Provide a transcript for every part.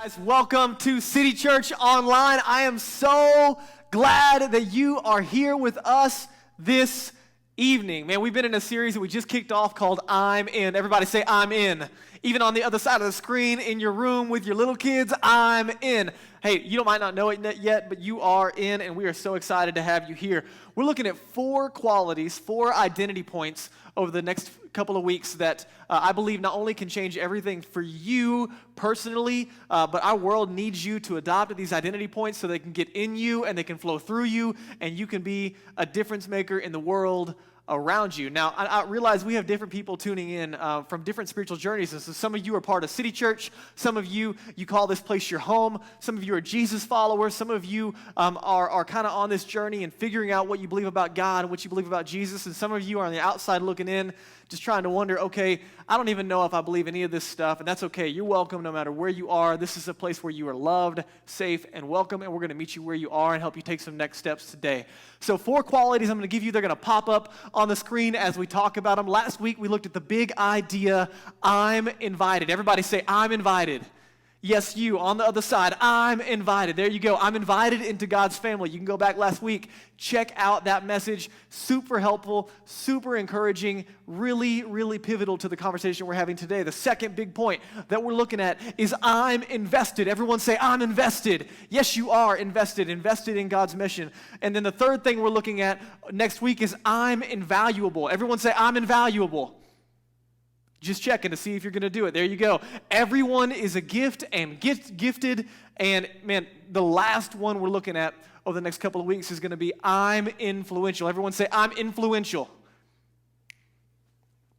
Guys, welcome to City Church Online. I am so glad that you are here with us this evening. Man, we've been in a series that we just kicked off called I'm In. Everybody say I'm in. Even on the other side of the screen, in your room with your little kids, I'm in. Hey, you might not know it yet, but you are in, and we are so excited to have you here. We're looking at 4 qualities, 4 identity points over the next couple of weeks that I believe not only can change everything for you personally, but our world needs you to adopt these identity points so they can get in you and they can flow through you, and you can be a difference maker in the world around you. Now, I realize we have different people tuning in from different spiritual journeys. And so some of you are part of City Church. Some of you call this place your home. Some of you are Jesus followers. Some of you are kind of on this journey and figuring out what you believe about God and what you believe about Jesus. And some of you are on the outside looking in, just trying to wonder, okay, I don't even know if I believe any of this stuff, and that's okay. You're welcome no matter where you are. This is a place where you are loved, safe, and welcome, and we're going to meet you where you are and help you take some next steps today. So 4 qualities I'm going to give you. They're going to pop up on the screen as we talk about them. Last week, we looked at the big idea, I'm invited. Everybody say, I'm invited. Yes, you, on the other side, I'm invited. There you go. I'm invited into God's family. You can go back last week, check out that message. Super helpful, super encouraging, really, really pivotal to the conversation we're having today. The second big point that we're looking at is I'm invested. Everyone say, I'm invested. Yes, you are invested in God's mission. And then the third thing we're looking at next week is I'm invaluable. Everyone say, I'm invaluable. Just checking to see if you're going to do it. There you go. Everyone is a gift and gifted. And man, the last one we're looking at over the next couple of weeks is going to be I'm influential. Everyone say, I'm influential.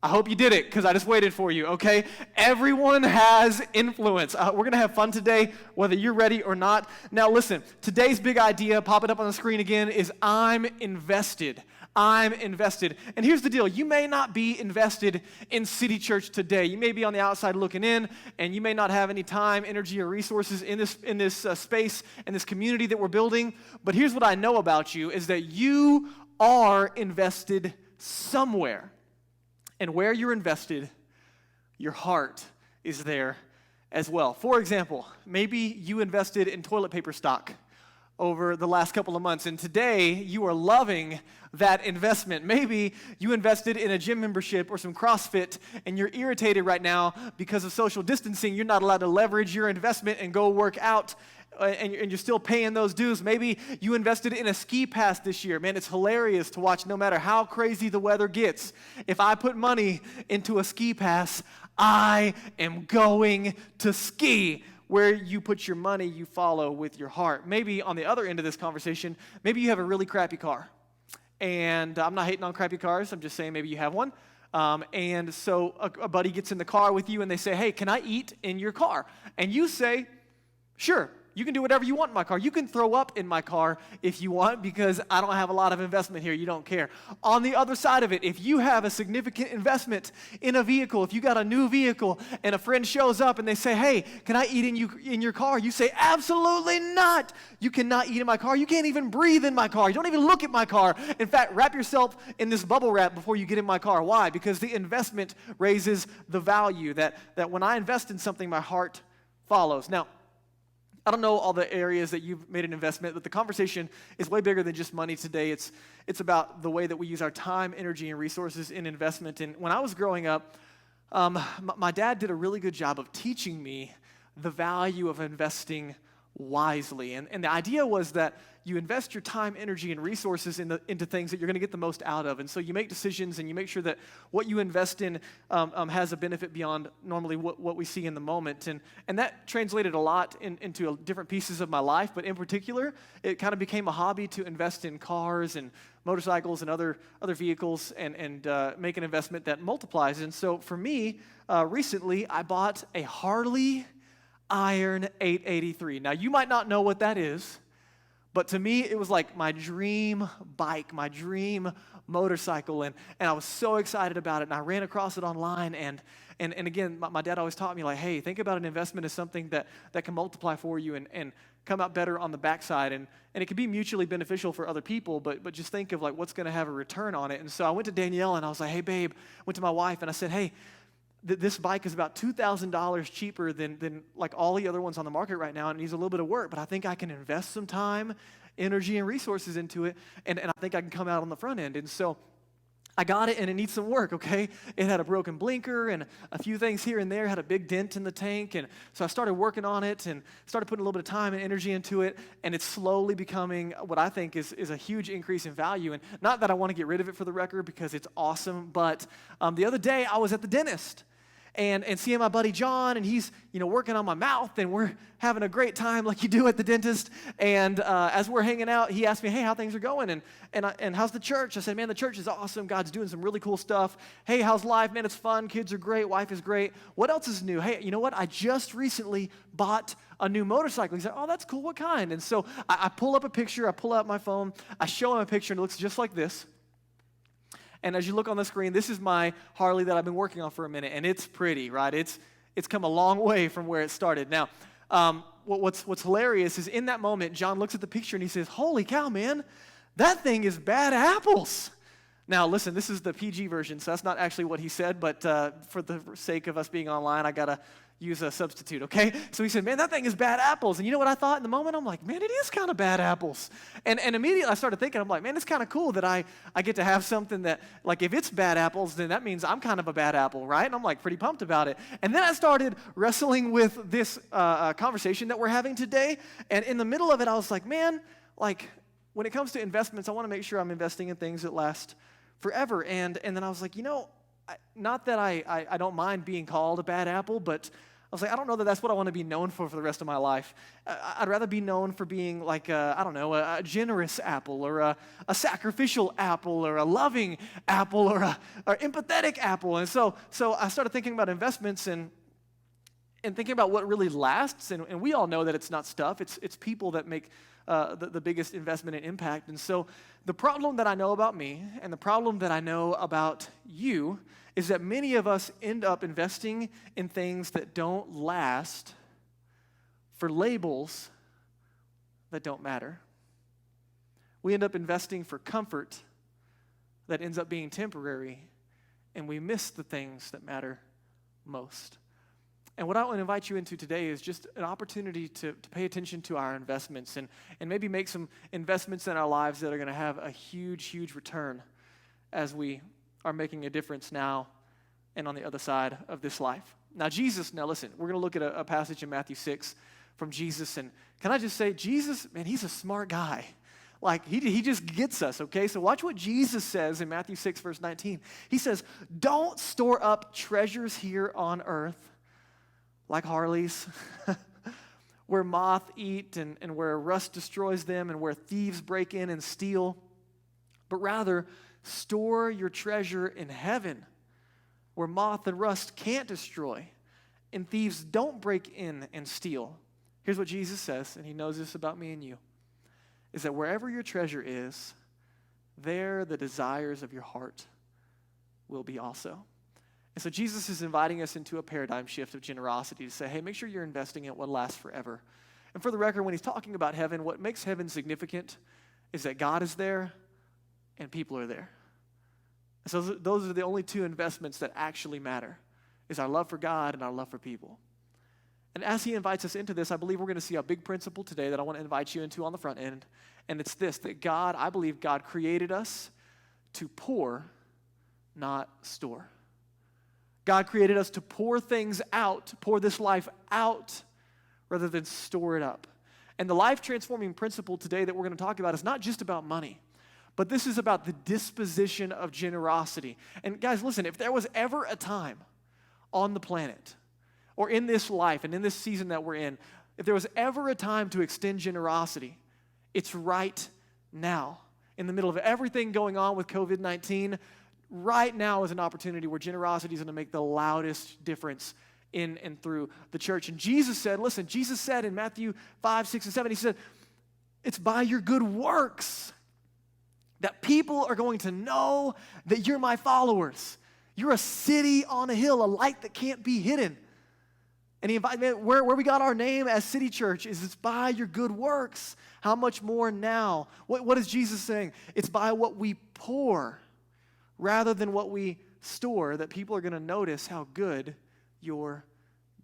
I hope you did it because I just waited for you, okay? Everyone has influence. We're going to have fun today, whether you're ready or not. Now listen, today's big idea, pop it up on the screen again, is I'm invested. I'm invested. And here's the deal. You may not be invested in City Church today. You may be on the outside looking in, and you may not have any time, energy, or resources in this space, in this community that we're building. But here's what I know about you is that you are invested somewhere. And where you're invested, your heart is there as well. For example, maybe you invested in toilet paper stock over the last couple of months, and today you are loving that investment. Maybe you invested in a gym membership or some CrossFit, and you're irritated right now because of social distancing. You're not allowed to leverage your investment and go work out, and you're still paying those dues. Maybe you invested in a ski pass this year. Man, it's hilarious to watch no matter how crazy the weather gets. If I put money into a ski pass, I am going to ski. Where you put your money, you follow with your heart. Maybe on the other end of this conversation, maybe you have a really crappy car. And I'm not hating on crappy cars. I'm just saying maybe you have one. And so a buddy gets in the car with you and they say, hey, can I eat in your car? And you say, sure. You can do whatever you want in my car. You can throw up in my car if you want because I don't have a lot of investment here. You don't care. On the other side of it, if you have a significant investment in a vehicle, if you got a new vehicle and a friend shows up and they say, hey, can I eat in your car? You say, absolutely not. You cannot eat in my car. You can't even breathe in my car. You don't even look at my car. In fact, wrap yourself in this bubble wrap before you get in my car. Why? Because the investment raises the value that when I invest in something, my heart follows. Now, I don't know all the areas that you've made an investment, but the conversation is way bigger than just money today. It's about the way that we use our time, energy, and resources in investment. And when I was growing up, my dad did a really good job of teaching me the value of investing wisely. And the idea was that you invest your time, energy, and resources into things that you're going to get the most out of. And so you make decisions and you make sure that what you invest in has a benefit beyond normally what we see in the moment. And that translated a lot into different pieces of my life. But in particular, it kind of became a hobby to invest in cars and motorcycles and other vehicles and make an investment that multiplies. And so for me, recently, I bought a Harley Iron 883. Now, you might not know what that is, but to me, it was like my dream bike, my dream motorcycle, and I was so excited about it, and I ran across it online, and again, my dad always taught me, like, hey, think about an investment as something that can multiply for you and come out better on the backside, and it can be mutually beneficial for other people, but just think of, like, what's going to have a return on it. And so I went to Danielle, and I was like, hey, babe, went to my wife, and I said, hey, this bike is about $2,000 cheaper than like all the other ones on the market right now, and it needs a little bit of work, but I think I can invest some time, energy, and resources into it, and I think I can come out on the front end. And so I got it, and it needs some work, okay? It had a broken blinker and a few things here and there, had a big dent in the tank, and so I started working on it and started putting a little bit of time and energy into it, and it's slowly becoming what I think is a huge increase in value. And not that I want to get rid of it for the record because it's awesome, but the other day I was at the dentist, and seeing my buddy John, and he's working on my mouth, and we're having a great time like you do at the dentist. And as we're hanging out, he asked me, "Hey, how things are going? And how's the church?" I said, "Man, the church is awesome. God's doing some really cool stuff. Hey, how's life? Man, it's fun. Kids are great. Wife is great. What else is new? Hey, you know what? I just recently bought a new motorcycle." He said, "Oh, that's cool. What kind?" And so I pull up a picture. I pull out my phone. I show him a picture, and it looks just like this. And as you look on the screen, this is my Harley that I've been working on for a minute, and it's pretty, right? It's come a long way from where it started. Now, what's hilarious is in that moment, John looks at the picture and he says, "Holy cow, man, that thing is bad apples." Now, listen, this is the PG version, so that's not actually what he said, but for the sake of us being online, I got to use a substitute, okay? So he said, "Man, that thing is bad apples." And you know what I thought in the moment? I'm like, man, it is kind of bad apples. And immediately I started thinking, I'm like, man, it's kind of cool that I get to have something that, like, if it's bad apples, then that means I'm kind of a bad apple, right? And I'm like pretty pumped about it. And then I started wrestling with this conversation that we're having today. And in the middle of it, I was like, man, like, when it comes to investments, I want to make sure I'm investing in things that last forever. And then I was like, not that I don't mind being called a bad apple, but I was like, I don't know that that's what I want to be known for the rest of my life. I'd rather be known for being like, a generous apple, or a sacrificial apple, or a loving apple, or empathetic apple. And so I started thinking about investments and thinking about what really lasts. And we all know that it's not stuff. It's people that make the biggest investment and impact. And so the problem that I know about me and the problem that I know about you is that many of us end up investing in things that don't last for labels that don't matter. We end up investing for comfort that ends up being temporary, and we miss the things that matter most. And what I want to invite you into today is just an opportunity to pay attention to our investments and maybe make some investments in our lives that are going to have a huge, huge return as we are making a difference now and on the other side of this life. Now listen, we're going to look at a passage in Matthew 6 from Jesus. And can I just say, Jesus, man, he's a smart guy. Like, he just gets us, okay? So watch what Jesus says in Matthew 6, verse 19. He says, "Don't store up treasures here on earth, like Harleys, where moth eat and where rust destroys them and where thieves break in and steal. But rather, store your treasure in heaven, where moth and rust can't destroy and thieves don't break in and steal." Here's what Jesus says, and he knows this about me and you, is that wherever your treasure is, there the desires of your heart will be also. And so Jesus is inviting us into a paradigm shift of generosity to say, hey, make sure you're investing in what lasts forever. And for the record, when he's talking about heaven, what makes heaven significant is that God is there and people are there. So those are the only two investments that actually matter, is our love for God and our love for people. And as he invites us into this, I believe we're going to see a big principle today that I want to invite you into on the front end. And it's this, that I believe God created us to pour, not store. God created us to pour things out, pour this life out, rather than store it up. And the life-transforming principle today that we're going to talk about is not just about money, but this is about the disposition of generosity. And guys, listen, if there was ever a time on the planet, or in this life and in this season that we're in, if there was ever a time to extend generosity, it's right now. In the middle of everything going on with COVID-19, right now is an opportunity where generosity is going to make the loudest difference in and through the church. And Jesus said in Matthew 5, 6, and 7, he said, it's by your good works that people are going to know that you're my followers. You're a city on a hill, a light that can't be hidden. And he invited me, where we got our name as City Church is it's by your good works. How much more now? What is Jesus saying? It's by what we pour rather than what we store that people are going to notice how good your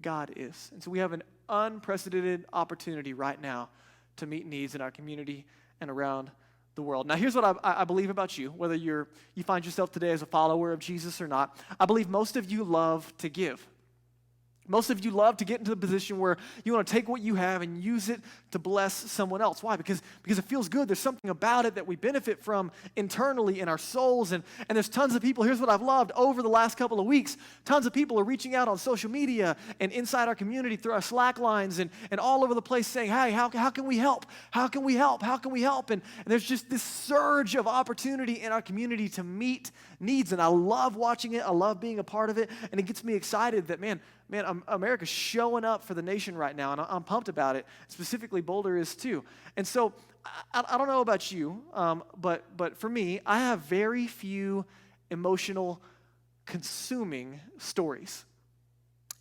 God is. And so we have an unprecedented opportunity right now to meet needs in our community and around the world. Now, here's what I believe about you, whether you find yourself today as a follower of Jesus or not. I believe most of you love to give. Most of you love to get into the position where you want to take what you have and use it to bless someone else. Why? Because it feels good. There's something about it that we benefit from internally in our souls. And there's tons of people, here's what I've loved over the last couple of weeks. Tons of people are reaching out on social media and inside our community through our Slack lines and all over the place saying, hey, how can we help? How can we help? How can we help? And there's just this surge of opportunity in our community to meet needs. And I love watching it. I love being a part of it. And it gets me excited that, man, America's showing up for the nation right now, and I'm pumped about it. Specifically, Boulder is too. And so, I don't know about you, but for me, I have very few emotional, consuming stories.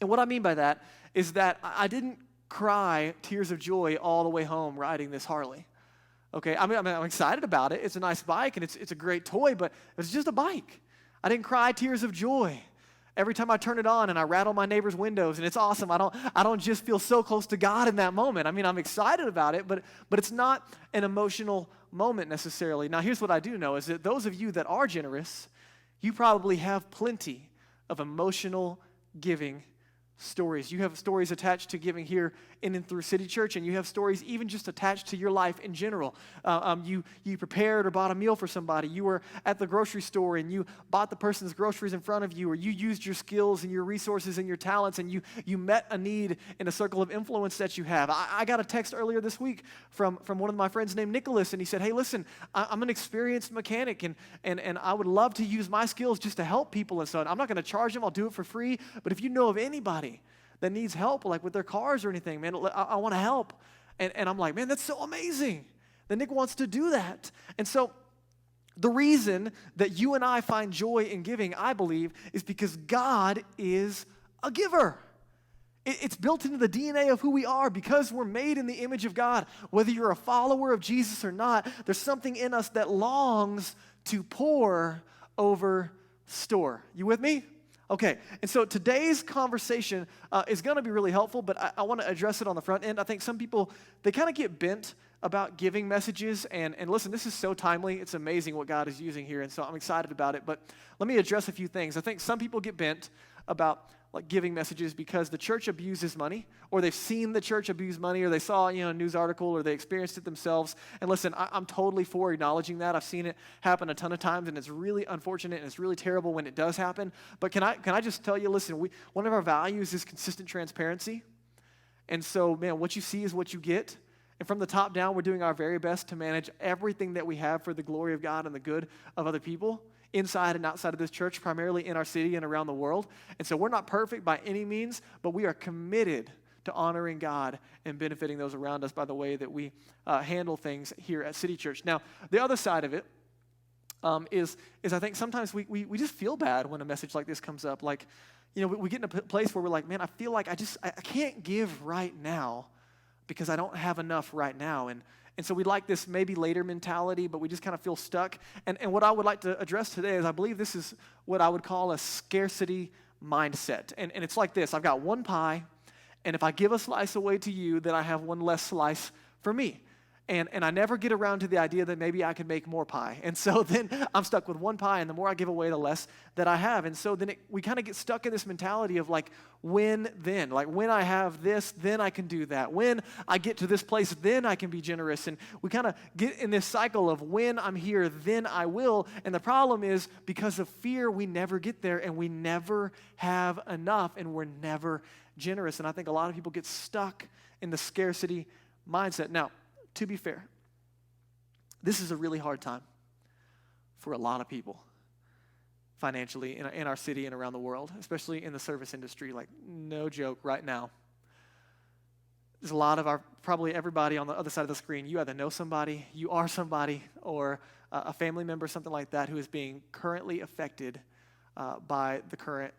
And what I mean by that is that I didn't cry tears of joy all the way home riding this Harley. Okay, I'm excited about it. It's a nice bike, and it's a great toy, but it's just a bike. I didn't cry tears of joy every time I turn it on and I rattle my neighbor's windows, and it's awesome. I don't just feel so close to God in that moment. I mean, I'm excited about it, but it's not an emotional moment necessarily. Now, here's what I do know is that those of you that are generous, you probably have plenty of emotional giving stories. You have stories attached to giving here in and through City Church, and you have stories even just attached to your life in general. You prepared or bought a meal for somebody. You were at the grocery store and you bought the person's groceries in front of you, or you used your skills and your resources and your talents, and you met a need in a circle of influence that you have. I got a text earlier this week from one of my friends named Nicholas, and he said, hey, listen, I'm an experienced mechanic, and I would love to use my skills just to help people, and so I'm not going to charge them. I'll do it for free, but if you know of anybody that needs help, like with their cars or anything, man, I want to help. And I'm like, man, that's so amazing that Nick wants to do that. And so the reason that you and I find joy in giving, I believe, is because God is a giver. It's built into the DNA of who we are because we're made in the image of God. Whether you're a follower of Jesus or not, there's something in us that longs to pour over store. You with me? Okay, and so today's conversation is going to be really helpful, but I want to address it on the front end. I think some people, they kind of get bent about giving messages, and listen, this is so timely. It's amazing what God is using here, and so I'm excited about it. But let me address a few things. I think some people get bent about like giving messages because the church abuses money, or they've seen the church abuse money, or they saw a news article, or they experienced it themselves. And listen, I'm totally for acknowledging that. I've seen it happen a ton of times, and it's really unfortunate, and it's really terrible when it does happen. But can I just tell you, listen, one of our values is consistent transparency. And so, man, what you see is what you get. And from the top down, we're doing our very best to manage everything that we have for the glory of God and the good of other people, inside and outside of this church, primarily in our city and around the world. And so we're not perfect by any means, but we are committed to honoring God and benefiting those around us by the way that we handle things here at City Church. Now, the other side of it is I think sometimes we just feel bad when a message like this comes up. Like, we get in a place where we're like, man, I feel like I can't give right now because I don't have enough right now. And so we like this maybe later mentality, but we just kind of feel stuck. And what I would like to address today is I believe this is what I would call a scarcity mindset. And it's like this. I've got one pie, and if I give a slice away to you, then I have one less slice for me. And I never get around to the idea that maybe I could make more pie. And so then I'm stuck with one pie, and the more I give away, the less that I have. And so then we kind of get stuck in this mentality of like, when then? Like, when I have this, then I can do that. When I get to this place, then I can be generous. And we kind of get in this cycle of when I'm here, then I will. And the problem is because of fear, we never get there, and we never have enough, and we're never generous. And I think a lot of people get stuck in the scarcity mindset. Now, to be fair, this is a really hard time for a lot of people financially in our city and around the world, especially in the service industry. Like, no joke right now. There's a lot of probably everybody on the other side of the screen, you either know somebody, you are somebody, or a family member, something like that, who is being currently affected by the current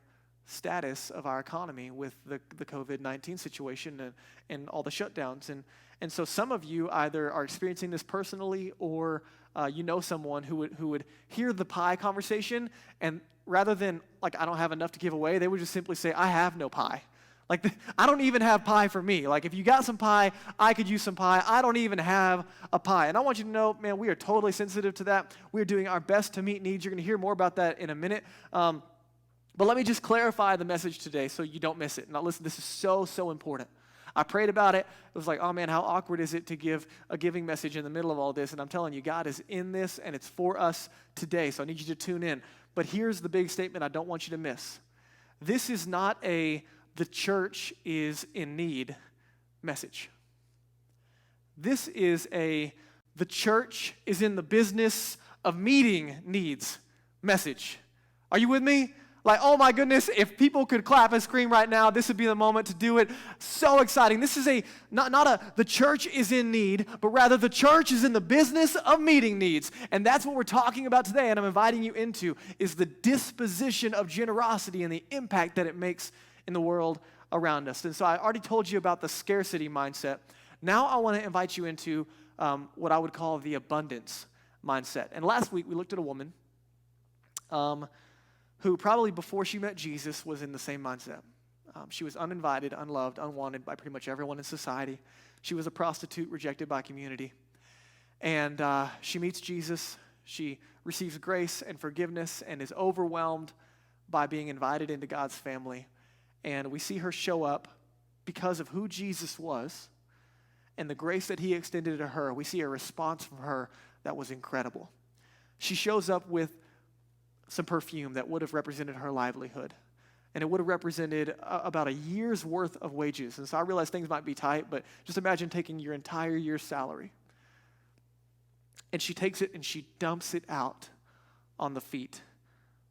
status of our economy with the COVID-19 situation and all the shutdowns. And so some of you either are experiencing this personally or you know someone who would hear the pie conversation, and rather than, like, I don't have enough to give away, they would just simply say, I have no pie. Like, I don't even have pie for me. Like, if you got some pie, I could use some pie. I don't even have a pie. And I want you to know, man, we are totally sensitive to that. We are doing our best to meet needs. You're going to hear more about that in a minute. But let me just clarify the message today so you don't miss it. Now, listen, this is so important. I prayed about it. It was like, oh, man, how awkward is it to give a giving message in the middle of all this? And I'm telling you, God is in this, and it's for us today. So I need you to tune in. But here's the big statement I don't want you to miss. This is not the church is in need message. This is the church is in the business of meeting needs message. Are you with me? Like, oh my goodness, if people could clap and scream right now, this would be the moment to do it. So exciting. This is the church is in need, but rather the church is in the business of meeting needs. And that's what we're talking about today, and I'm inviting you into, is the disposition of generosity and the impact that it makes in the world around us. And so I already told you about the scarcity mindset. Now I want to invite you into what I would call the abundance mindset. And last week we looked at a woman who probably before she met Jesus was in the same mindset. She was uninvited, unloved, unwanted by pretty much everyone in society. She was a prostitute, rejected by community. And she meets Jesus. She receives grace and forgiveness and is overwhelmed by being invited into God's family. And we see her show up because of who Jesus was and the grace that he extended to her. We see a response from her that was incredible. She shows up with some perfume that would have represented her livelihood. And it would have represented about a year's worth of wages. And so I realize things might be tight, but just imagine taking your entire year's salary. And she takes it and she dumps it out on the feet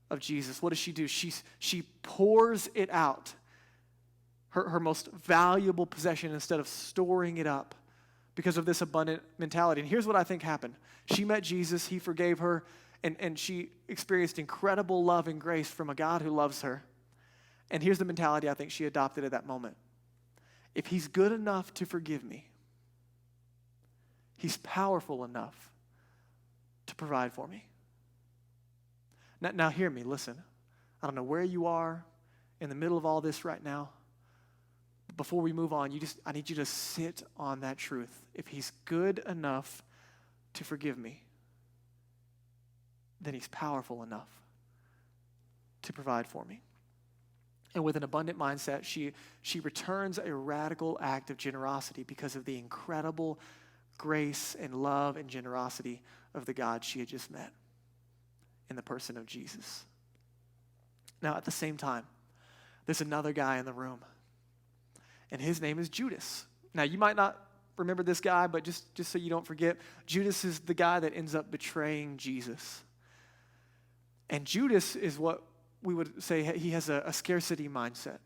of Jesus. What does she do? She pours it out, her most valuable possession, instead of storing it up because of this abundant mentality. And here's what I think happened. She met Jesus, he forgave her, and she experienced incredible love and grace from a God who loves her. And here's the mentality I think she adopted at that moment. If he's good enough to forgive me, he's powerful enough to provide for me. Now hear me, listen. I don't know where you are in the middle of all this right now. But before we move on, I need you to sit on that truth. If he's good enough to forgive me, then he's powerful enough to provide for me. And with an abundant mindset, she returns a radical act of generosity because of the incredible grace and love and generosity of the God she had just met in the person of Jesus. Now, at the same time, there's another guy in the room, and his name is Judas. Now, you might not remember this guy, but just so you don't forget, Judas is the guy that ends up betraying Jesus. And Judas is what we would say he has a scarcity mindset.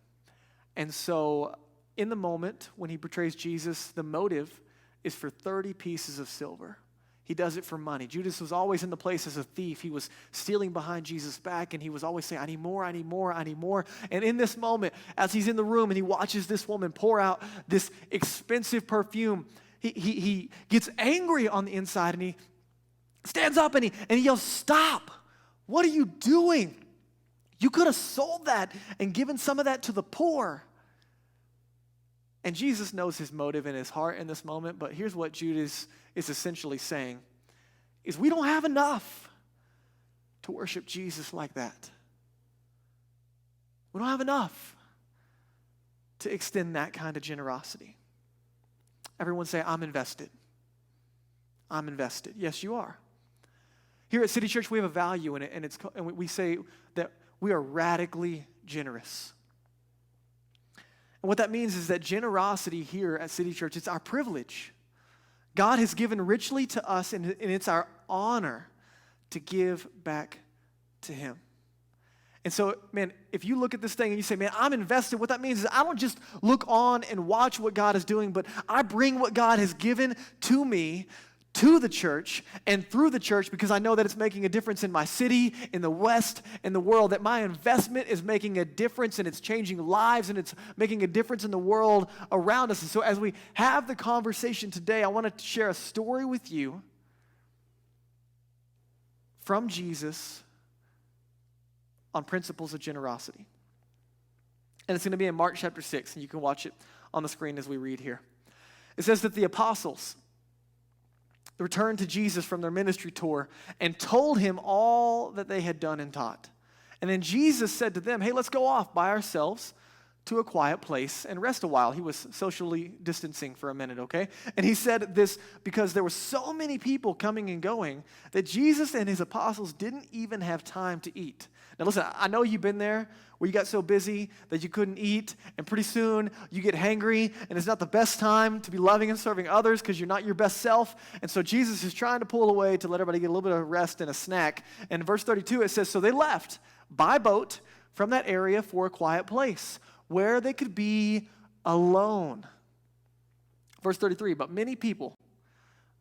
And so in the moment when he betrays Jesus, the motive is for 30 pieces of silver. He does it for money. Judas was always in the place as a thief. He was stealing behind Jesus' back, and he was always saying, I need more, I need more, I need more. And in this moment, as he's in the room and he watches this woman pour out this expensive perfume, he gets angry on the inside, and he stands up and he yells, stop. What are you doing? You could have sold that and given some of that to the poor. And Jesus knows his motive in his heart in this moment, but here's what Judas is essentially saying, is we don't have enough to worship Jesus like that. We don't have enough to extend that kind of generosity. Everyone say, I'm invested. I'm invested. Yes, you are. Here at City Church, we have a value in it, and we say that we are radically generous. And what that means is that generosity here at City Church, it's our privilege. God has given richly to us, and it's our honor to give back to him. And so, man, if you look at this thing and you say, man, I'm invested, what that means is I don't just look on and watch what God is doing, but I bring what God has given to me to the church and through the church because I know that it's making a difference in my city, in the West, in the world, that my investment is making a difference and it's changing lives and it's making a difference in the world around us. And so as we have the conversation today, I want to share a story with you from Jesus on principles of generosity. And it's going to be in Mark chapter 6, and you can watch it on the screen as we read here. It says that the apostles returned to Jesus from their ministry tour and told him all that they had done and taught. And then Jesus said to them, hey, let's go off by ourselves to a quiet place and rest a while. He was socially distancing for a minute, okay? And he said this because there were so many people coming and going that Jesus and his apostles didn't even have time to eat. Now listen, I know you've been there where you got so busy that you couldn't eat, and pretty soon you get hangry, and it's not the best time to be loving and serving others because you're not your best self. And so Jesus is trying to pull away to let everybody get a little bit of rest and a snack. And in verse 32 it says, so they left by boat from that area for a quiet place where they could be alone. Verse 33, but many people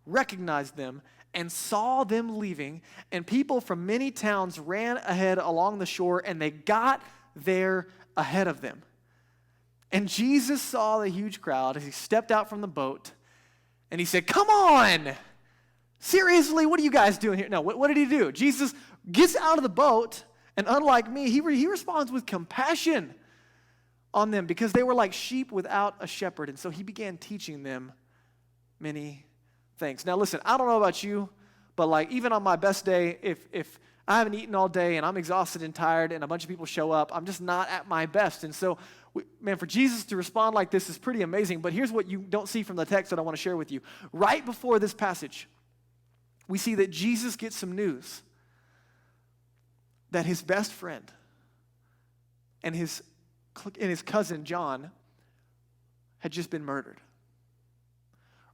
recognized them and saw them leaving, and people from many towns ran ahead along the shore, and they got there ahead of them. And Jesus saw the huge crowd as he stepped out from the boat, and he said, come on! Seriously, what are you guys doing here? No, what did he do? Jesus gets out of the boat, and unlike me, he responds with compassion on them because they were like sheep without a shepherd. And so he began teaching them many things. Now listen, I don't know about you, but like even on my best day, if I haven't eaten all day and I'm exhausted and tired and a bunch of people show up, I'm just not at my best. And so, for Jesus to respond like this is pretty amazing. But here's what you don't see from the text that I want to share with you. Right before this passage, we see that Jesus gets some news that his best friend and his cousin John had just been murdered.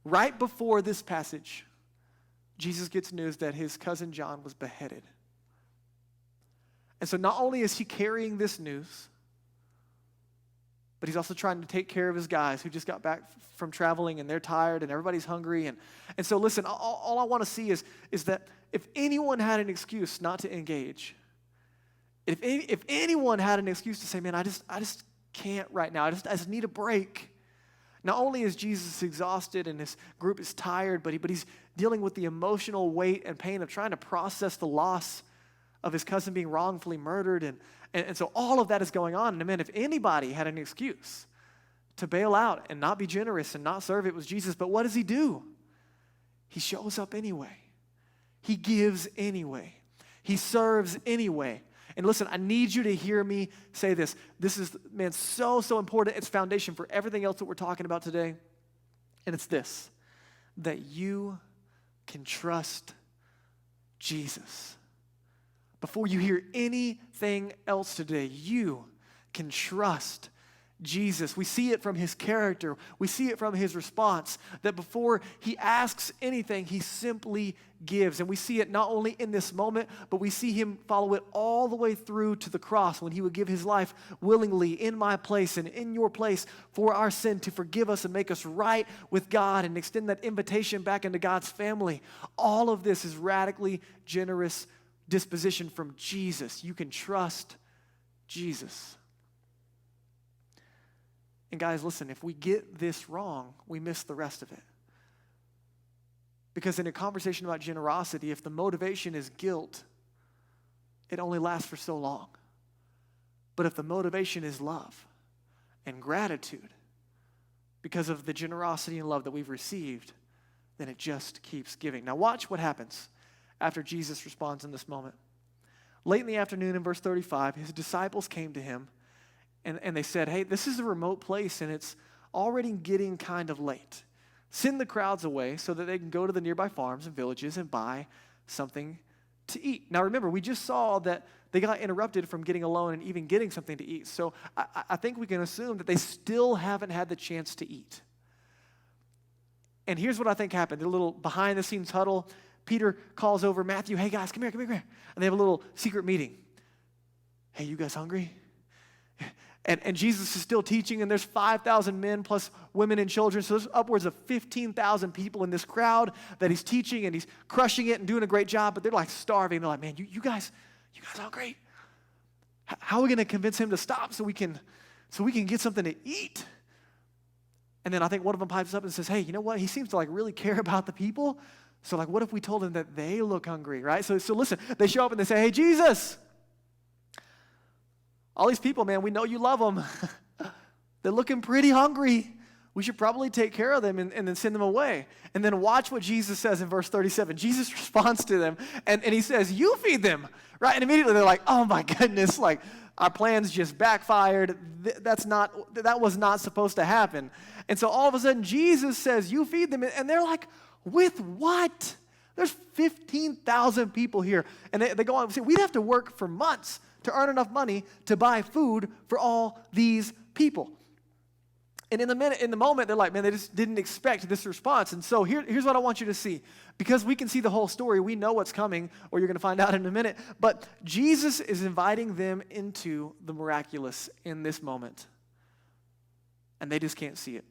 Right before this passage, Jesus gets news that his cousin John was beheaded. And so not only is he carrying this news, but he's also trying to take care of his guys who just got back from traveling and they're tired and everybody's hungry. And so listen, all I want to see is that if anyone had an excuse not to engage, if anyone had an excuse to say, man, I just can't right now, I just need a break. Not only is Jesus exhausted and his group is tired, but he's dealing with the emotional weight and pain of trying to process the loss of his cousin being wrongfully murdered. And so all of that is going on. And man, if anybody had an excuse to bail out and not be generous and not serve, it was Jesus. But what does he do? He shows up anyway. He gives anyway. He serves anyway. And listen, I need you to hear me say this. This is, man, so important. It's foundation for everything else that we're talking about today. And it's this, that you can trust Jesus. Before you hear anything else today, you can trust Jesus. We see it from his character. We see it from his response, that before he asks anything, he simply gives. And we see it not only in this moment, but we see him follow it all the way through to the cross when he would give his life willingly in my place and in your place for our sin to forgive us and make us right with God and extend that invitation back into God's family. All of this is radically generous disposition from Jesus. You can trust Jesus. And guys, listen, if we get this wrong, we miss the rest of it. Because in a conversation about generosity, if the motivation is guilt, it only lasts for so long. But if the motivation is love and gratitude because of the generosity and love that we've received, then it just keeps giving. Now watch what happens after Jesus responds in this moment. Late in the afternoon in verse 35, his disciples came to him and they said, hey, this is a remote place and it's already getting kind of late. Send the crowds away so that they can go to the nearby farms and villages and buy something to eat. Now remember, we just saw that they got interrupted from getting alone and even getting something to eat. So I think we can assume that they still haven't had the chance to eat. And here's what I think happened. The little behind-the-scenes huddle. Peter calls over Matthew, hey guys, come here. And they have a little secret meeting. Hey, you guys hungry? And Jesus is still teaching, and there's 5,000 men plus women and children. So there's upwards of 15,000 people in this crowd that he's teaching, and he's crushing it and doing a great job, but they're like starving. They're like, man, you guys are great. How are we going to convince him to stop so we can get something to eat? And then I think one of them pipes up and says, hey, you know what? He seems to like really care about the people. So like, what if we told him that they look hungry, right? So listen, they show up and they say, hey, Jesus, all these people, man, we know you love them. They're looking pretty hungry. We should probably take care of them and then send them away. And then watch what Jesus says in verse 37. Jesus responds to them, and he says, you feed them, right? And immediately they're like, oh my goodness, like our plans just backfired. That was not supposed to happen. And so all of a sudden, Jesus says, you feed them. And they're like, with what? There's 15,000 people here. And they go on and say, we'd have to work for months to earn enough money to buy food for all these people. And in the moment, they're like, man, they just didn't expect this response. And so here's what I want you to see. Because we can see the whole story, we know what's coming, or you're going to find out in a minute. But Jesus is inviting them into the miraculous in this moment. And they just can't see it.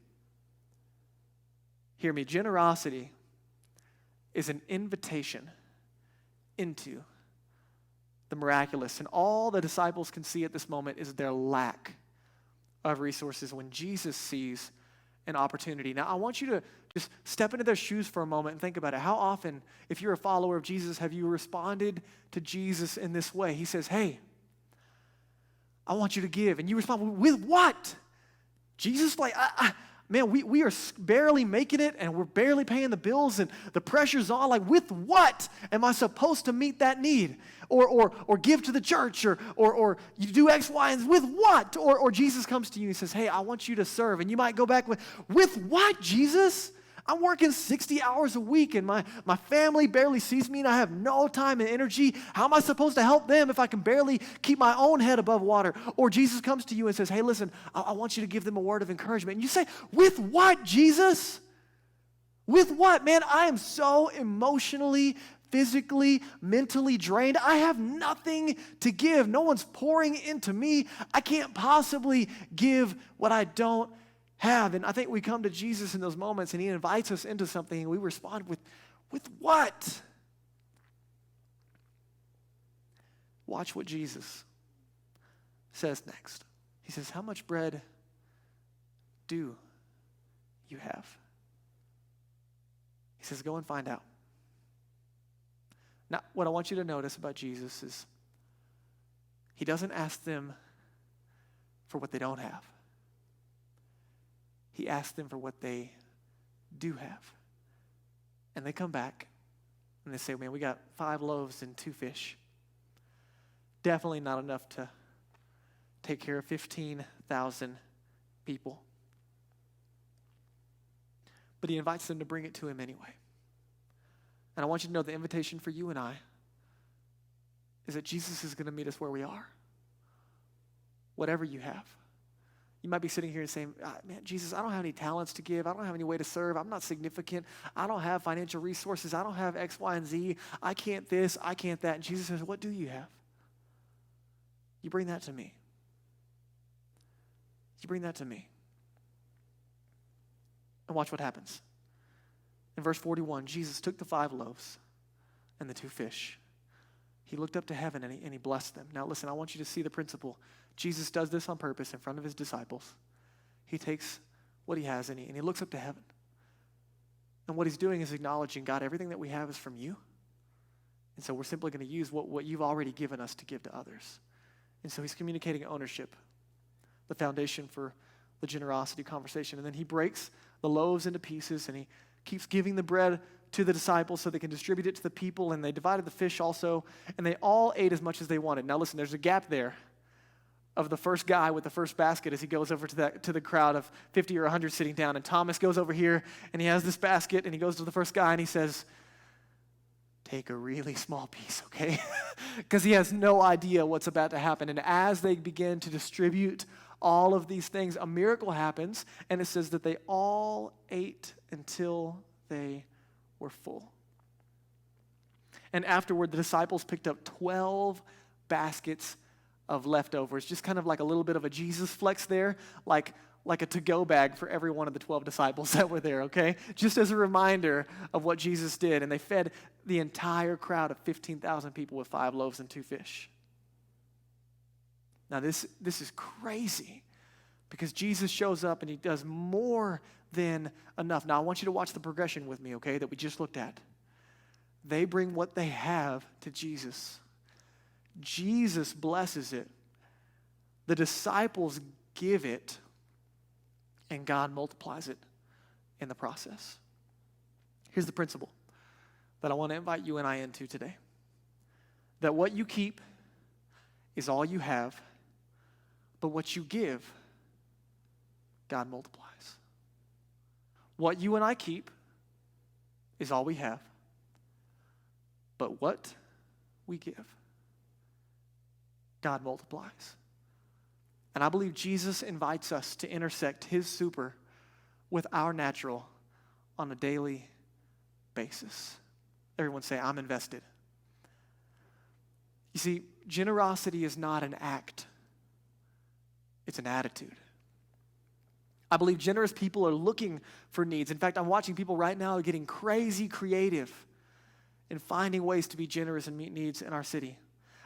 Hear me, generosity is an invitation into the miraculous. And all the disciples can see at this moment is their lack of resources when Jesus sees an opportunity. Now, I want you to just step into their shoes for a moment and think about it. How often, if you're a follower of Jesus, have you responded to Jesus in this way? He says, hey, I want you to give. And you respond, with what? Jesus, like, man, we are barely making it, and we're barely paying the bills, and the pressure's on. Like, with what am I supposed to meet that need? Or give to the church, or you do X, Y, and Z. With what? Or Jesus comes to you and says, hey, I want you to serve. And you might go back with what, Jesus? I'm working 60 hours a week, and my family barely sees me, and I have no time and energy. How am I supposed to help them if I can barely keep my own head above water? Or Jesus comes to you and says, hey, listen, I want you to give them a word of encouragement. And you say, with what, Jesus? With what? Man, I am so emotionally, physically, mentally drained. I have nothing to give. No one's pouring into me. I can't possibly give what I don't have. And I think we come to Jesus in those moments, and he invites us into something, and we respond with what? Watch what Jesus says next. He says, how much bread do you have? He says, go and find out. Now, what I want you to notice about Jesus is he doesn't ask them for what they don't have. He asks them for what they do have. And they come back and they say, man, we got 5 loaves and 2 fish. Definitely not enough to take care of 15,000 people. But he invites them to bring it to him anyway. And I want you to know the invitation for you and I is that Jesus is going to meet us where we are. Whatever you have. You might be sitting here and saying, man, Jesus, I don't have any talents to give. I don't have any way to serve. I'm not significant. I don't have financial resources. I don't have X, Y, and Z. I can't this. I can't that. And Jesus says, what do you have? You bring that to me. You bring that to me. And watch what happens. In verse 41, Jesus took the 5 loaves and the 2 fish. He looked up to heaven and he blessed them. Now listen, I want you to see the principle. Jesus does this on purpose in front of his disciples. He takes what he has and he looks up to heaven. And what he's doing is acknowledging, God, everything that we have is from you. And so we're simply going to use what you've already given us to give to others. And so he's communicating ownership, the foundation for the generosity conversation. And then he breaks the loaves into pieces, and he keeps giving the bread to the disciples so they can distribute it to the people. And they divided the fish also, and they all ate as much as they wanted. Now listen, there's a gap there of the first guy with the first basket as he goes over to the crowd of 50 or 100 sitting down. And Thomas goes over here, and he has this basket, and he goes to the first guy, and he says, take a really small piece, okay? Because he has no idea what's about to happen. And as they begin to distribute all of these things, a miracle happens, and it says that they all ate until they were full. And afterward, the disciples picked up 12 baskets of leftovers, just kind of like a little bit of a Jesus flex there, like a to-go bag for every one of the 12 disciples that were there, okay? Just as a reminder of what Jesus did. And they fed the entire crowd of 15,000 people with 5 loaves and 2 fish. Now this is crazy because Jesus shows up and he does more than enough. Now I want you to watch the progression with me, okay, that we just looked at. They bring what they have to Jesus. Jesus blesses it. The disciples give it, and God multiplies it in the process. Here's the principle that I want to invite you and I into today. That what you keep is all you have, but what you give, God multiplies. What you and I keep is all we have, but what we give, God multiplies. And I believe Jesus invites us to intersect his super with our natural on a daily basis. Everyone say, I'm invested. You see, generosity is not an act. It's an attitude. I believe generous people are looking for needs. In fact, I'm watching people right now getting crazy creative in finding ways to be generous and meet needs in our city.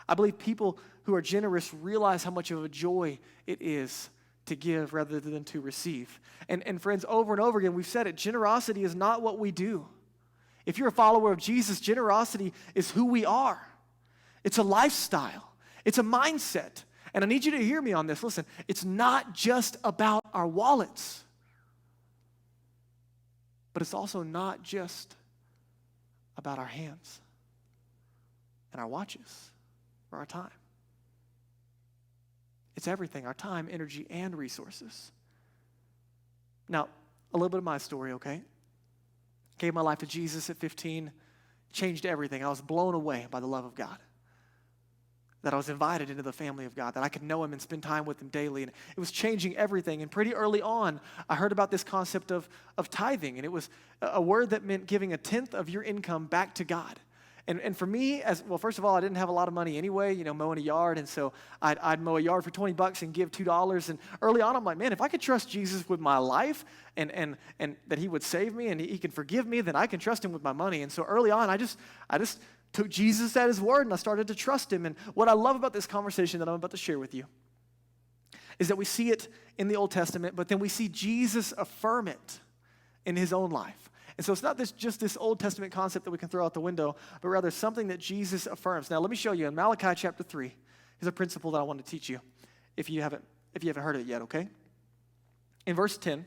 I believe people who are generous realize how much of a joy it is to give rather than to receive. And friends, over and over again, we've said it, generosity is not what we do. If you're a follower of Jesus, generosity is who we are. It's a lifestyle. It's a mindset. And I need you to hear me on this. Listen, it's not just about our wallets, but it's also not just about our hands and our watches or our time. It's everything, our time, energy, and resources. Now, a little bit of my story, okay? Gave my life to Jesus at 15, changed everything. I was blown away by the love of God. That I was invited into the family of God, that I could know him and spend time with him daily. And it was changing everything. And pretty early on, I heard about this concept of tithing. And it was a word that meant giving 1/10 of your income back to God. And for me, first of all, I didn't have a lot of money anyway, mowing a yard. And so I'd mow a yard for $20 and give $2. And early on, I'm like, man, if I could trust Jesus with my life and that he would save me and he can forgive me, then I can trust him with my money. And so early on, I just took Jesus at his word and I started to trust him. And what I love about this conversation that I'm about to share with you is that we see it in the Old Testament, but then we see Jesus affirm it in his own life. And so it's not just this Old Testament concept that we can throw out the window, but rather something that Jesus affirms. Now let me show you in Malachi chapter 3. Here's a principle that I want to teach you if you haven't heard it yet, okay? In verse 10,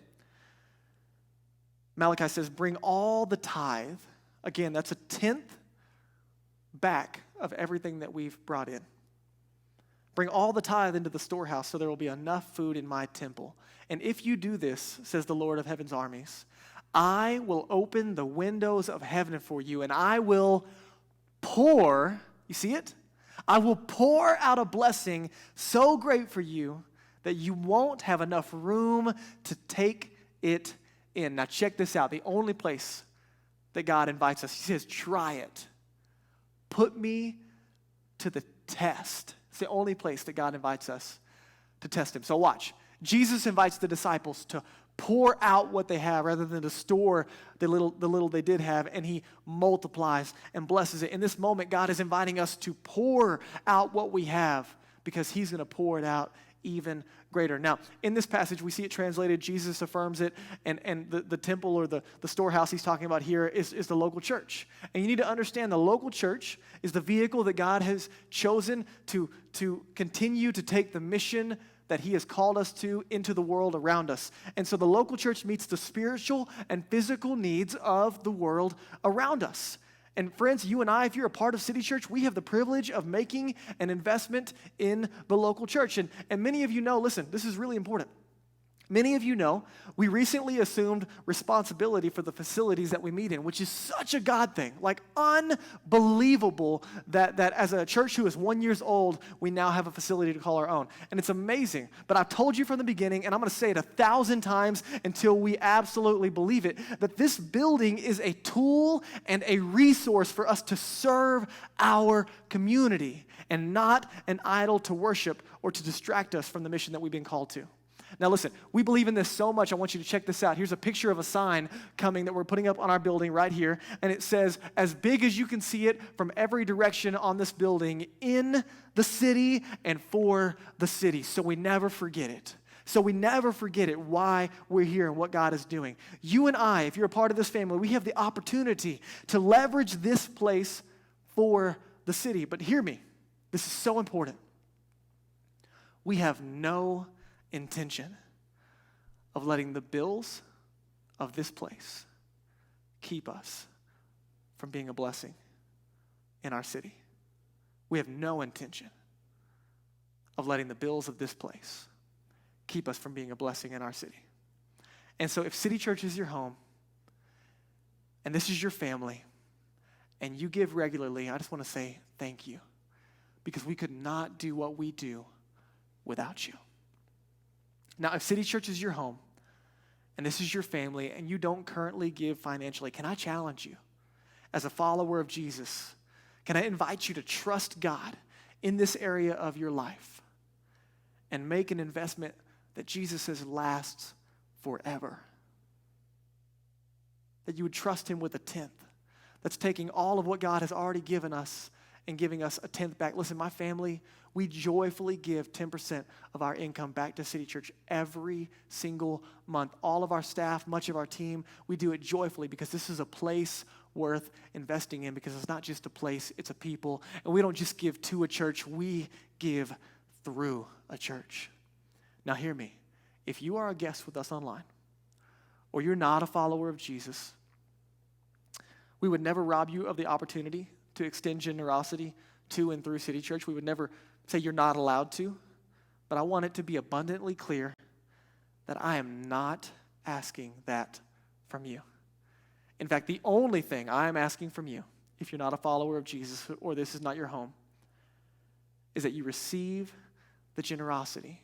Malachi says, bring all the tithe. Again, that's 1/10 back of everything that we've brought in. Bring all the tithe into the storehouse so there will be enough food in my temple. And if you do this, says the Lord of heaven's armies, I will open the windows of heaven for you and I will pour, you see it? I will pour out a blessing so great for you that you won't have enough room to take it in. Now check this out. The only place that God invites us, he says, try it. Put me to the test. It's the only place that God invites us to test him. So watch. Jesus invites the disciples to pour out what they have rather than to store the little they did have, and he multiplies and blesses it. In this moment, God is inviting us to pour out what we have because he's going to pour it out even greater. Now, in this passage, we see it translated, Jesus affirms it, and the temple or the storehouse he's talking about here is the local church. And you need to understand the local church is the vehicle that God has chosen to continue to take the mission that he has called us to into the world around us. And so the local church meets the spiritual and physical needs of the world around us. And friends, you and I, if you're a part of City Church, we have the privilege of making an investment in the local church. And many of you know, listen, this is really important. Many of you know we recently assumed responsibility for the facilities that we meet in, which is such a God thing. Like unbelievable that as a church who is 1 year old, we now have a facility to call our own. And it's amazing. But I've told you from the beginning, and I'm going to say it 1,000 times until we absolutely believe it, that this building is a tool and a resource for us to serve our community and not an idol to worship or to distract us from the mission that we've been called to. Now listen, we believe in this so much, I want you to check this out. Here's a picture of a sign coming that we're putting up on our building right here, and it says, as big as you can see it from every direction on this building, in the city and for the city. So we never forget it. Why we're here and what God is doing. You and I, if you're a part of this family, we have the opportunity to leverage this place for the city. But hear me, this is so important. We have no intention of letting the bills of this place keep us from being a blessing in our city. We have no intention of letting the bills of this place keep us from being a blessing in our city. And so if City Church is your home, and this is your family, and you give regularly, I just want to say thank you, because we could not do what we do without you. Now, if City Church is your home, and this is your family, and you don't currently give financially, can I challenge you, as a follower of Jesus, can I invite you to trust God in this area of your life and make an investment that Jesus says lasts forever? That you would trust him with a tenth. That's taking all of what God has already given us and giving us a tenth back. Listen, my family, we joyfully give 10% of our income back to City Church every single month. All of our staff, much of our team, we do it joyfully because this is a place worth investing in, because it's not just a place, it's a people. And we don't just give to a church, we give through a church. Now hear me. If you are a guest with us online, or you're not a follower of Jesus, we would never rob you of the opportunity to extend generosity to and through City Church. We would never say you're not allowed to, but I want it to be abundantly clear that I am not asking that from you. In fact, the only thing I am asking from you, if you're not a follower of Jesus or this is not your home, is that you receive the generosity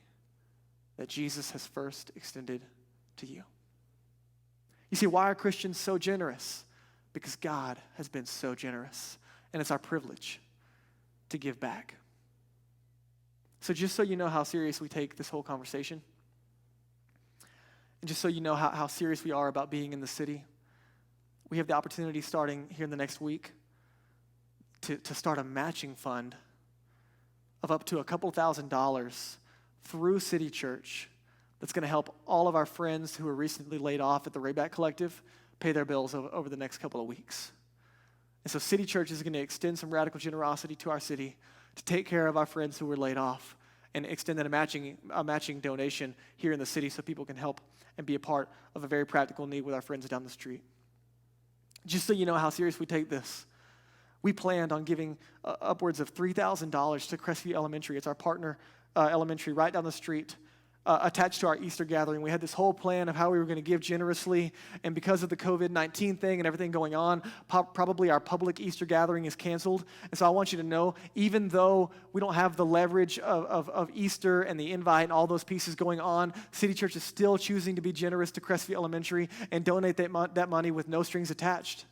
that Jesus has first extended to you. You see, why are Christians so generous? Because God has been so generous, and it's our privilege to give back. So just so you know how serious we take this whole conversation, and just so you know how serious we are about being in the city, we have the opportunity starting here in the next week to start a matching fund of up to a couple $1,000s through City Church that's going to help all of our friends who were recently laid off at the Rayback Collective pay their bills over the next couple of weeks. And so City Church is going to extend some radical generosity to our city to take care of our friends who were laid off and extend that a matching donation here in the city so people can help and be a part of a very practical need with our friends down the street. Just so you know how serious we take this, we planned on giving upwards of $3,000 to Crestview Elementary. It's our partner elementary right down the street, attached to our Easter gathering. We had this whole plan of how we were going to give generously, and because of the COVID-19 thing and everything going on, probably our public Easter gathering is canceled. And so I want you to know, even though we don't have the leverage of Easter and the invite and all those pieces going on, City Church is still choosing to be generous to Crestview Elementary and donate that money with no strings attached.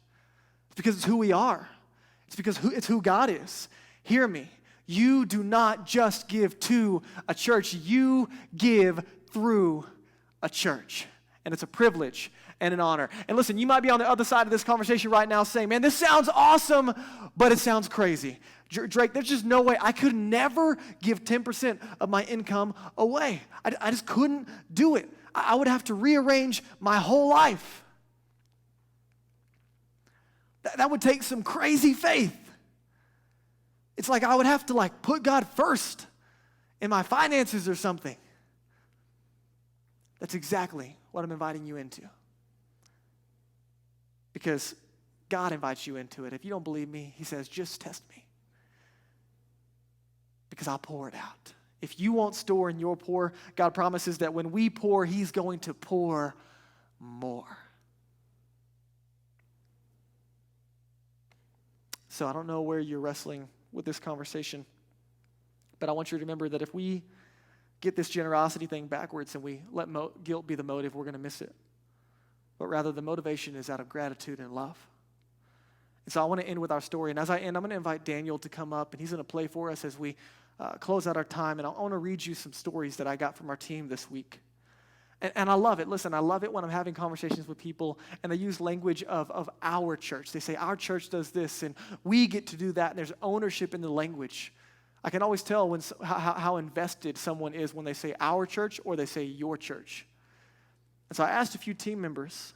It's because it's who we are. It's because it's who God is. Hear me. You do not just give to a church, you give through a church. And it's a privilege and an honor. And listen, you might be on the other side of this conversation right now saying, man, this sounds awesome, but it sounds crazy. Drake, there's just no way. I could never give 10% of my income away. I just couldn't do it. I would have to rearrange my whole life. That would take some crazy faith. It's like I would have to put God first in my finances or something. That's exactly what I'm inviting you into. Because God invites you into it. If you don't believe me, he says, just test me. Because I'll pour it out If you won't store and you're poor, God promises that when we pour, he's going to pour more. So I don't know where you're wrestling with this conversation, but I want you to remember that if we get this generosity thing backwards and we let guilt be the motive, we're going to miss it. But rather, the motivation is out of gratitude and love. And so I want to end with our story. And as I end, I'm going to invite Daniel to come up, and he's going to play for us as we close out our time. And I want to read you some stories that I got from our team this week. And I love it. Listen, I love it when I'm having conversations with people and they use language of our church. They say, our church does this and we get to do that. And there's ownership in the language. I can always tell how invested someone is when they say our church or they say your church. And so I asked a few team members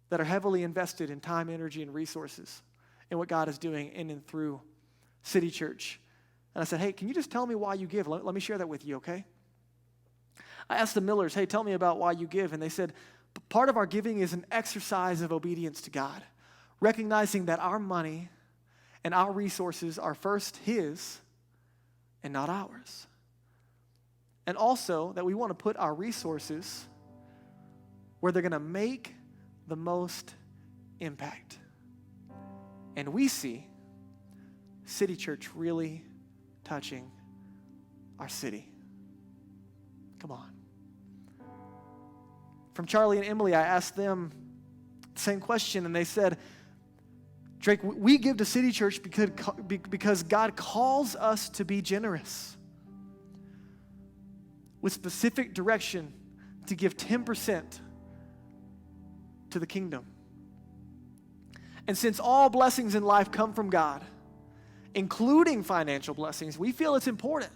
that are heavily invested in time, energy, and resources in what God is doing in and through City Church. And I said, hey, can you just tell me why you give? Let me share that with you, okay? I asked the Millers, hey, tell me about why you give. And they said, part of our giving is an exercise of obedience to God, recognizing that our money and our resources are first his and not ours. And also that we want to put our resources where they're going to make the most impact. And we see City Church really touching our city. Come on. From Charlie and Emily, I asked them the same question, and they said, Drake, we give to City Church because God calls us to be generous with specific direction to give 10% to the kingdom. And since all blessings in life come from God, including financial blessings, we feel it's important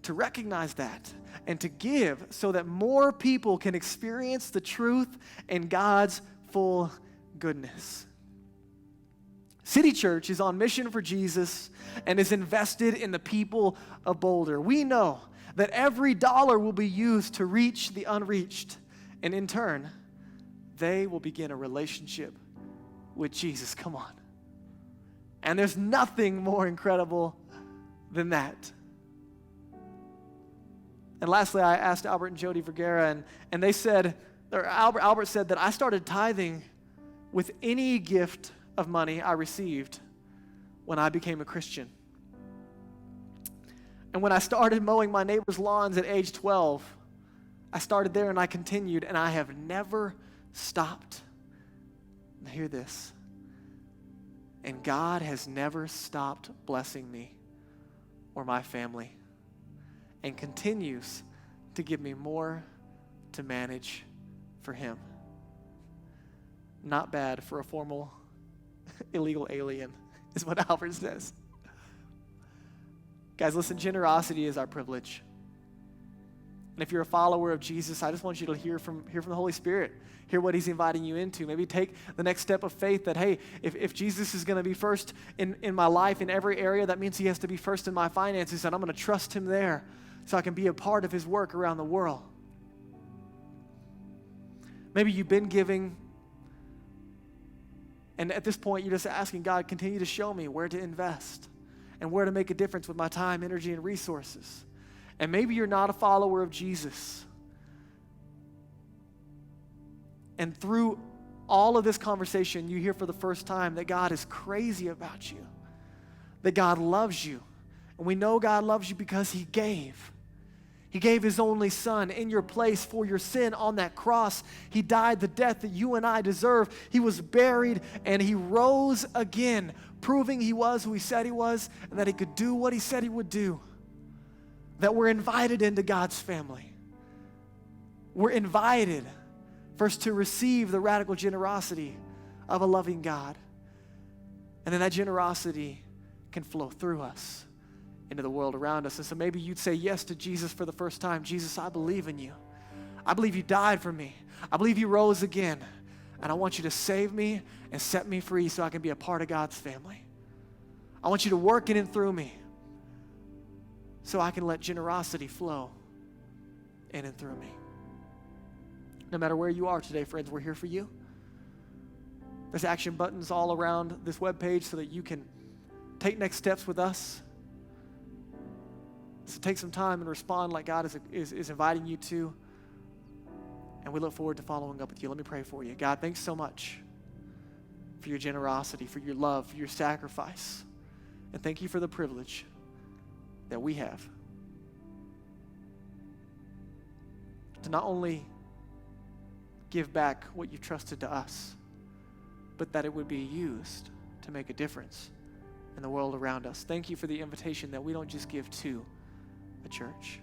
to recognize that and to give so that more people can experience the truth and God's full goodness. City Church is on mission for Jesus and is invested in the people of Boulder. We know that every dollar will be used to reach the unreached, and in turn, they will begin a relationship with Jesus. Come on. And there's nothing more incredible than that. And lastly, I asked Albert and Jody Vergara, and they said, or Albert said that I started tithing with any gift of money I received when I became a Christian. And when I started mowing my neighbor's lawns at age 12, I started there and I continued, and I have never stopped. Now hear this. And God has never stopped blessing me or my family, and continues to give me more to manage for him. Not bad for a formal illegal alien, is what Albert says. Guys, listen, generosity is our privilege. And if you're a follower of Jesus, I just want you to hear from the Holy Spirit. Hear what he's inviting you into. Maybe take the next step of faith that, hey, if Jesus is going to be first in my life in every area, that means he has to be first in my finances, and I'm going to trust him there so I can be a part of his work around the world. Maybe you've been giving, and at this point you're just asking God, continue to show me where to invest and where to make a difference with my time, energy, and resources. And maybe you're not a follower of Jesus. And through all of this conversation, you hear for the first time that God is crazy about you, that God loves you. And we know God loves you because he gave. He gave his only son in your place for your sin on that cross. He died the death that you and I deserve. He was buried and he rose again, proving he was who he said he was and that he could do what he said he would do. That we're invited into God's family. We're invited first to receive the radical generosity of a loving God. And then that generosity can flow through us into the world around us. And so maybe you'd say yes to Jesus for the first time. Jesus, I believe in you. I believe you died for me. I believe you rose again. And I want you to save me and set me free so I can be a part of God's family. I want you to work in and through me so I can let generosity flow in and through me. No matter where you are today, friends, we're here for you. There's action buttons all around this webpage so that you can take next steps with us. So take some time and respond like God is inviting you to. And we look forward to following up with you. Let me pray for you. God, thanks so much for your generosity, for your love, for your sacrifice. And thank you for the privilege that we have to not only give back what you've trusted to us, but that it would be used to make a difference in the world around us. Thank you for the invitation that we don't just give to a church,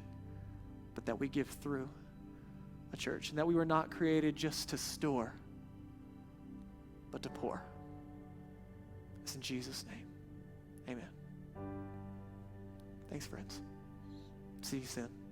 but that we give through a church, and that we were not created just to store, but to pour. It's in Jesus' name. Amen. Thanks, friends. See you soon.